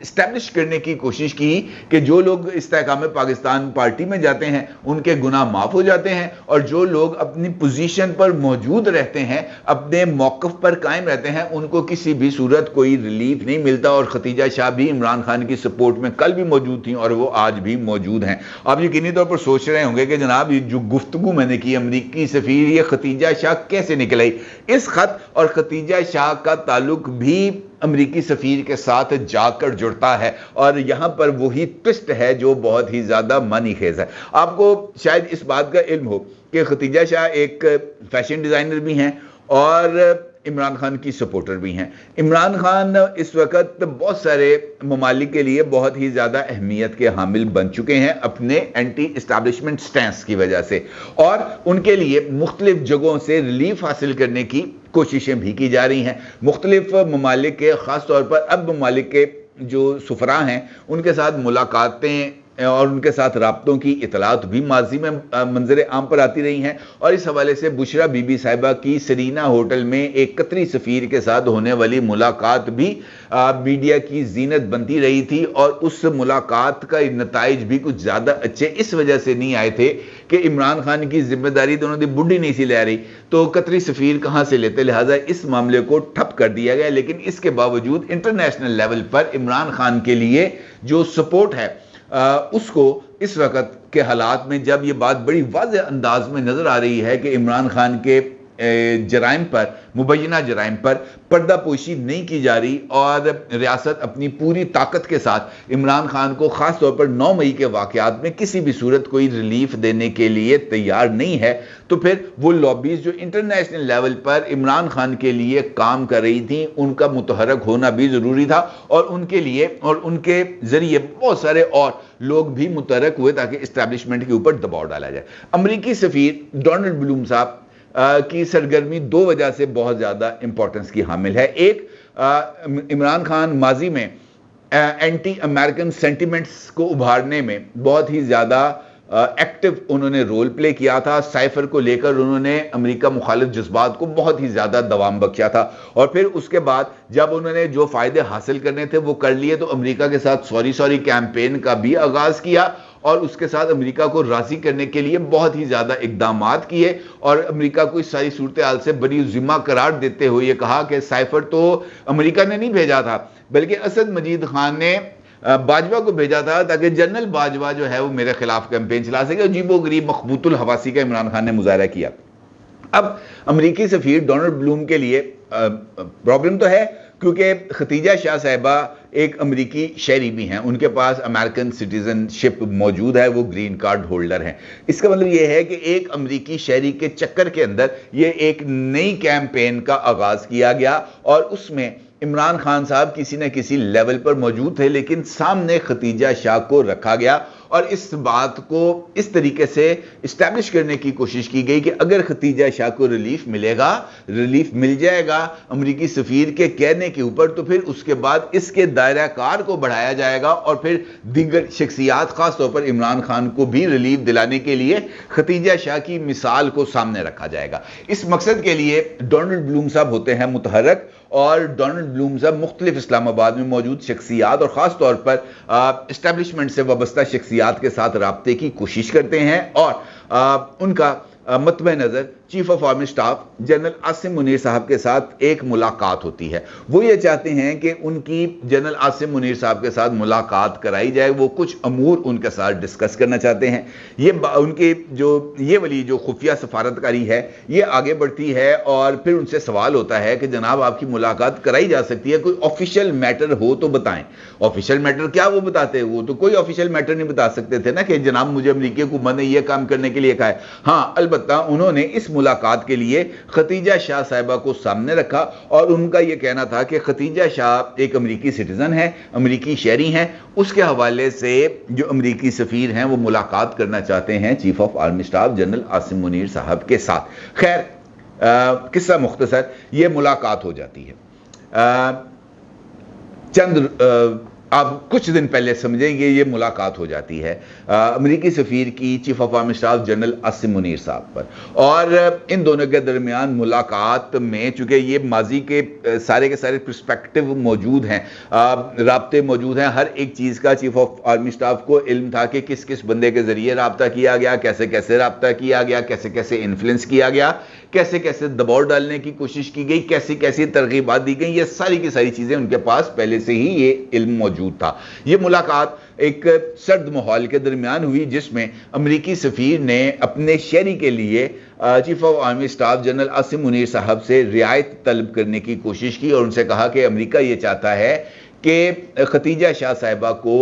Establish کرنے کی کوشش کی کہ جو لوگ استحکام پاکستان پارٹی میں جاتے ہیں ان کے گناہ معاف ہو جاتے ہیں، اور جو لوگ اپنی پوزیشن پر موجود رہتے ہیں، اپنے موقف پر قائم رہتے ہیں، ان کو کسی بھی صورت کوئی ریلیف نہیں ملتا۔ اور ختیجہ شاہ بھی عمران خان کی سپورٹ میں کل بھی موجود تھیں اور وہ آج بھی موجود ہیں۔ آپ یقینی طور پر سوچ رہے ہوں گے کہ جناب یہ جو گفتگو میں نے کی امریکی سفیر، یہ ختیجہ شاہ کیسے نکل آئی؟ اس خط اور ختیجہ شاہ کا تعلق بھی امریکی سفیر کے ساتھ جا کر جڑتا ہے، اور یہاں پر وہی ٹوسٹ ہے جو بہت ہی زیادہ معنی خیز ہے۔ آپ کو شاید اس بات کا علم ہو کہ ختیجہ شاہ ایک فیشن ڈیزائنر بھی ہیں اور عمران خان کی سپورٹر بھی ہیں۔ عمران خان اس وقت بہت سارے ممالک کے لیے بہت ہی زیادہ اہمیت کے حامل بن چکے ہیں اپنے اینٹی اسٹیبلشمنٹ سٹینس کی وجہ سے، اور ان کے لیے مختلف جگہوں سے ریلیف حاصل کرنے کی کوششیں بھی کی جا رہی ہیں۔ مختلف ممالک کے، خاص طور پر عرب ممالک کے جو سفراء ہیں، ان کے ساتھ ملاقاتیں اور ان کے ساتھ رابطوں کی اطلاعات بھی ماضی میں منظر عام پر آتی رہی ہیں، اور اس حوالے سے بشرا بی بی صاحبہ کی سرینا ہوٹل میں ایک قطری سفیر کے ساتھ ہونے والی ملاقات بھی میڈیا کی زینت بنتی رہی تھی، اور اس ملاقات کا نتائج بھی کچھ زیادہ اچھے اس وجہ سے نہیں آئے تھے کہ عمران خان کی ذمہ داری تو انہوں نے بڈھی نہیں سی لے رہی، تو قطری سفیر کہاں سے لیتے، لہٰذا اس معاملے کو ٹھپ کر دیا گیا۔ لیکن اس کے باوجود انٹرنیشنل لیول پر عمران خان کے لیے جو سپورٹ ہے اس کو اس وقت کے حالات میں، جب یہ بات بڑی واضح انداز میں نظر آ رہی ہے کہ عمران خان کے جرائم پر، مبینہ جرائم پر پردہ پوشی نہیں کی جا رہی، اور ریاست اپنی پوری طاقت کے ساتھ عمران خان کو خاص طور پر 9 مئی کے واقعات میں کسی بھی صورت کوئی ریلیف دینے کے لیے تیار نہیں ہے، تو پھر وہ لابیز جو انٹرنیشنل لیول پر عمران خان کے لیے کام کر رہی تھیں، ان کا متحرک ہونا بھی ضروری تھا، اور ان کے لیے اور ان کے ذریعے بہت سارے اور لوگ بھی متحرک ہوئے تاکہ اسٹیبلشمنٹ کے اوپر دباؤ ڈالا جائے۔ امریکی سفیر ڈونلڈ بلوم صاحب کی سرگرمی 2 وجہ سے بہت زیادہ امپورٹنس کی حامل ہے۔ ایک، عمران خان ماضی میں اینٹی امریکن سینٹیمنٹس کو ابھارنے میں بہت ہی زیادہ ایکٹیو انہوں نے رول پلے کیا تھا۔ سائفر کو لے کر انہوں نے امریکہ مخالف جذبات کو بہت ہی زیادہ دوام بخشا تھا، اور پھر اس کے بعد جب انہوں نے جو فائدے حاصل کرنے تھے وہ کر لیے، تو امریکہ کے ساتھ سوری کیمپین کا بھی آغاز کیا، اور اس کے ساتھ امریکہ کو راضی کرنے کے لیے بہت ہی زیادہ اقدامات کیے، اور امریکہ کو اس ساری صورتحال سے بڑی ذمہ قرار دیتے ہوئے یہ کہا کہ سائفر تو امریکہ نے نہیں بھیجا تھا، بلکہ اسد مجید خان نے باجوہ کو بھیجا تھا تاکہ جنرل باجوہ جو ہے وہ میرے خلاف کیمپین چلا سکے۔ عجیب و غریب مخبوط الحواسی کا عمران خان نے مظاہرہ کیا۔ اب امریکی سفیر ڈونلڈ بلوم کے لیے پرابلم تو ہے، کیونکہ ختیجہ شاہ صاحبہ ایک امریکی شہری بھی ہیں، ان کے پاس امریکن سٹیزن شپ موجود ہے، وہ گرین کارڈ ہولڈر ہیں۔ اس کا مطلب یہ ہے کہ ایک امریکی شہری کے چکر کے اندر یہ ایک نئی کیمپین کا آغاز کیا گیا، اور اس میں عمران خان صاحب کسی نہ کسی لیول پر موجود تھے، لیکن سامنے ختیجہ شاہ کو رکھا گیا، اور اس بات کو اس طریقے سے اسٹیبلش کرنے کی کوشش کی گئی کہ اگر ختیجہ شاہ کو ریلیف ملے گا، ریلیف مل جائے گا امریکی سفیر کے کہنے کے اوپر، تو پھر اس کے بعد اس کے دائرہ کار کو بڑھایا جائے گا، اور پھر دیگر شخصیات خاص طور پر عمران خان کو بھی ریلیف دلانے کے لیے ختیجہ شاہ کی مثال کو سامنے رکھا جائے گا۔ اس مقصد کے لیے ڈونلڈ بلوم صاحب ہوتے ہیں متحرک، اور ڈونلڈ بلوم صاحب مختلف اسلام آباد میں موجود شخصیات اور خاص طور پر اسٹیبلشمنٹ سے وابستہ شخصیات کے ساتھ رابطے کی کوشش کرتے ہیں، اور ان کا مطمع نظر chief of army staff general Asim Munir صاحب کے ساتھ ایک ملاقات ہوتی ہے۔ وہ یہ چاہتے ہیں کہ ان کی جنرل عاصم منیر صاحب کے ساتھ ملاقات کرائی جائے، وہ کچھ امور ان کے ساتھ ڈسکس کرنا چاہتے ہیں۔ ان کی یہ والی جو خفیہ سفارتکاری ہے یہ آگے بڑھتی ہے، اور پھر ان سے سوال ہوتا ہے کہ جناب آپ کی ملاقات کرائی جا سکتی ہے، کوئی آفیشیل میٹر ہو تو بتائیں۔ آفیشیل میٹر کیا وہ بتاتے ہیں؟ وہ تو کوئی آفیشیل میٹر نہیں بتا سکتے تھے نا کہ جناب مجھے امریکی حکومت نے یہ کام کرنے کے لیے کہا ہے۔ ہاں، البتہ انہوں نے اس ملاقات کے لیے ختیجہ شاہ صاحبہ کو سامنے رکھا، اور ان کا یہ کہنا تھا کہ ختیجہ شاہ ایک امریکی سٹیزن ہے، امریکی شہری ہیں، اس کے حوالے سے جو امریکی سفیر ہیں وہ ملاقات کرنا چاہتے ہیں chief of army staff general Asim Munir صاحب کے ساتھ۔ خیر، قصہ مختصر، یہ ملاقات ہو جاتی ہے۔ چند آپ کچھ دن پہلے سمجھیں گے یہ ملاقات ہو جاتی ہے امریکی سفیر کی chief of army staff general Asim Munir صاحب پر، اور ان دونوں کے درمیان ملاقات میں چونکہ یہ ماضی کے سارے پرسپیکٹو موجود ہیں، رابطے موجود ہیں، ہر ایک چیز کا چیف آف آرمی اسٹاف کو علم تھا کہ کس کس بندے کے ذریعے رابطہ کیا گیا، کیسے رابطہ کیا گیا، کیسے انفلوئنس کیا گیا، کیسے دباؤ ڈالنے کی کوشش کی گئی، کیسی ترغیبات دی گئیں، یہ ساری کی ساری چیزیں ان کے پاس پہلے سے ہی یہ علم موجود تھا۔ یہ ملاقات ایک سرد ماحول کے درمیان ہوئی جس میں امریکی سفیر نے اپنے شہری کے لیے chief of army staff general Asim Munir صاحب سے رعایت طلب کرنے کی کوشش کی، اور ان سے کہا کہ امریکہ یہ چاہتا ہے کہ ختیجہ شاہ صاحبہ کو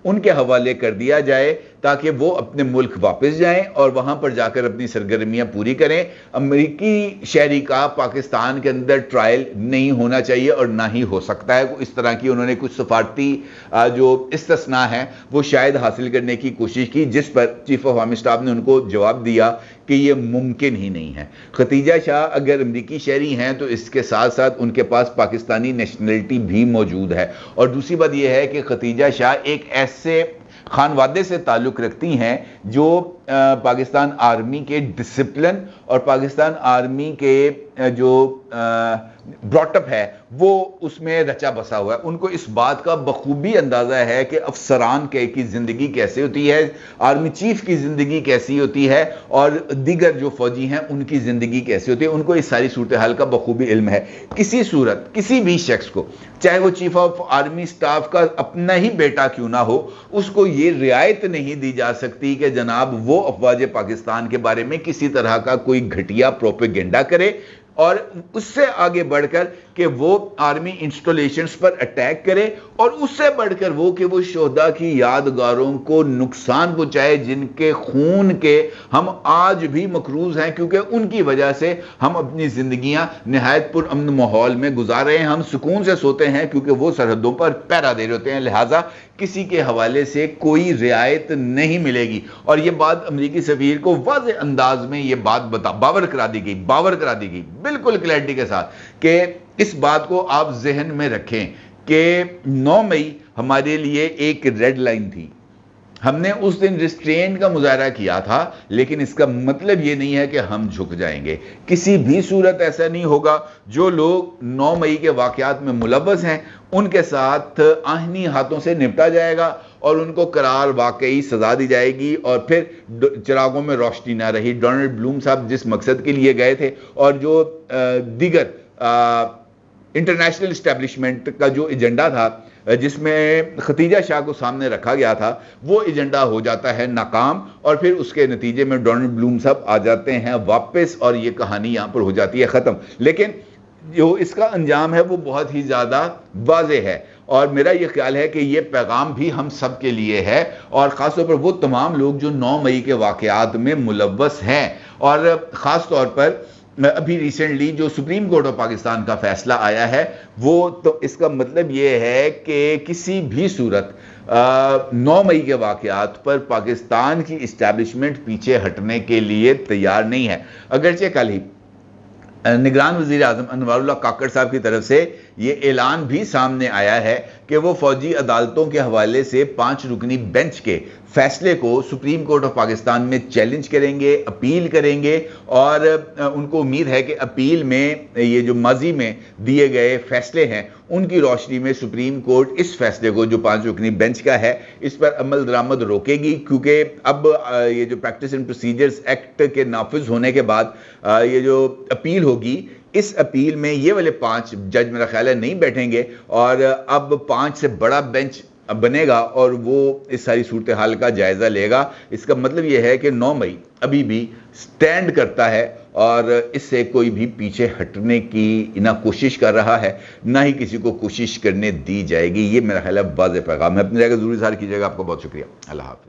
ان کے حوالے کر دیا جائے تاکہ وہ اپنے ملک واپس جائیں اور وہاں پر جا کر اپنی سرگرمیاں پوری کریں۔ امریکی شہری کا پاکستان کے اندر ٹرائل نہیں ہونا چاہیے اور نہ ہی ہو سکتا ہے۔ اس طرح کی انہوں نے کچھ سفارتی جو استثناء ہیں وہ شاید حاصل کرنے کی کوشش کی، جس پر چیف آف آرمی اسٹاف نے ان کو جواب دیا کہ یہ ممکن ہی نہیں ہے۔ ختیجہ شاہ اگر امریکی شہری ہیں تو اس کے ساتھ ساتھ ان کے پاس پاکستانی نیشنلٹی بھی موجود ہے، اور دوسری بات یہ ہے کہ ختیجہ شاہ ایک ایسے خانوادے سے تعلق رکھتی ہیں جو پاکستان آرمی کے ڈسپلن اور پاکستان آرمی کے جو براٹ اپ ہے وہ اس میں رچا بسا ہوا ہے۔ ان کو اس بات کا بخوبی اندازہ ہے کہ افسران کی زندگی کیسے ہوتی ہے، آرمی چیف کی زندگی کیسی ہوتی ہے، اور دیگر جو فوجی ہیں ان کی زندگی کیسی ہوتی ہے۔ ان کو اس ساری صورتحال کا بخوبی علم ہے۔ کسی صورت کسی بھی شخص کو، چاہے وہ چیف آف آرمی اسٹاف کا اپنا ہی بیٹا کیوں نہ ہو، اس کو یہ رعایت نہیں دی جا سکتی کہ جناب وہ افواج پاکستان کے بارے میں کسی طرح کا کوئی گھٹیا پروپیگنڈا کرے، اور اس سے آگے بڑھ کر کہ وہ آرمی انسٹالیشنز پر اٹیک کرے، اور اس سے بڑھ کر وہ کہ وہ شہداء کی یادگاروں کو نقصان پہنچائے جن کے خون کے ہم آج بھی مقروض ہیں، کیونکہ ان کی وجہ سے ہم اپنی زندگیاں نہایت پر امن ماحول میں گزار رہے ہیں، ہم سکون سے سوتے ہیں کیونکہ وہ سرحدوں پر پہرا دے رہے ہوتے ہیں، لہٰذا کسی کے حوالے سے کوئی رعایت نہیں ملے گی۔ اور یہ بات امریکی سفیر کو واضح انداز میں یہ بات باور کرا دی گئی بالکل کلیئرٹی کے ساتھ کہ اس بات کو آپ ذہن میں رکھیں کہ 9 مئی ہمارے لیے ایک ریڈ لائن تھی۔ ہم نے اس دن ریسٹرینٹ کا مظاہرہ کیا تھا، لیکن اس کا مطلب یہ نہیں ہے کہ ہم جھک جائیں گے۔ کسی بھی صورت ایسا نہیں ہوگا۔ جو لوگ 9 مئی کے واقعات میں ملوث ہیں ان کے ساتھ آہنی ہاتھوں سے نپٹا جائے گا اور ان کو قرار واقعی سزا دی جائے گی، اور پھر چراغوں میں روشنی نہ رہی۔ ڈونلڈ بلوم صاحب جس مقصد کے لیے گئے تھے اور جو دیگر انٹرنیشنل اسٹیبلشمنٹ کا جو ایجنڈا تھا جس میں ختیجہ شاہ کو سامنے رکھا گیا تھا، وہ ایجنڈا ہو جاتا ہے ناکام، اور پھر اس کے نتیجے میں ڈونلڈ بلوم صاحب آ جاتے ہیں واپس، اور یہ کہانی یہاں پر ہو جاتی ہے ختم۔ لیکن جو اس کا انجام ہے وہ بہت ہی زیادہ واضح ہے، اور میرا یہ خیال ہے کہ یہ پیغام بھی ہم سب کے لیے ہے، اور خاص طور پر وہ تمام لوگ جو 9 مئی کے واقعات میں ملوث ہیں، اور خاص طور پر ابھی ریسنٹلی جو سپریم کورٹ آف پاکستان کا فیصلہ آیا ہے، وہ تو اس کا مطلب یہ ہے کہ کسی بھی صورت 9 مئی کے واقعات پر پاکستان کی اسٹیبلشمنٹ پیچھے ہٹنے کے لیے تیار نہیں ہے۔ اگرچہ کل ہی نگران وزیر اعظم انوار اللہ کاکڑ صاحب کی طرف سے یہ اعلان بھی سامنے آیا ہے کہ وہ فوجی عدالتوں کے حوالے سے 5 رکنی بینچ کے فیصلے کو سپریم کورٹ آف پاکستان میں چیلنج کریں گے، اپیل کریں گے، اور ان کو امید ہے کہ اپیل میں یہ جو ماضی میں دیے گئے فیصلے ہیں ان کی روشنی میں سپریم کورٹ اس فیصلے کو جو 5 رکنی بینچ کا ہے اس پر عمل درآمد روکے گی، کیونکہ اب یہ جو پریکٹس اینڈ پروسیجرز ایکٹ کے نافذ ہونے کے بعد یہ جو اپیل ہوگی، اس اپیل میں یہ والے 5 جج میرا خیال ہے نہیں بیٹھیں گے، اور اب 5 سے بڑا بینچ بنے گا اور وہ اس ساری صورتحال کا جائزہ لے گا۔ اس کا مطلب یہ ہے کہ 9 مئی ابھی بھی سٹینڈ کرتا ہے، اور اس سے کوئی بھی پیچھے ہٹنے کی نہ کوشش کر رہا ہے، نہ ہی کسی کو کوشش کرنے دی جائے گی۔ یہ میرا خیال ہے واضح پیغام ہے۔ اپنی جگہ ضرور اظہار کیجیے گا۔ آپ کو بہت شکریہ۔ اللہ حافظ۔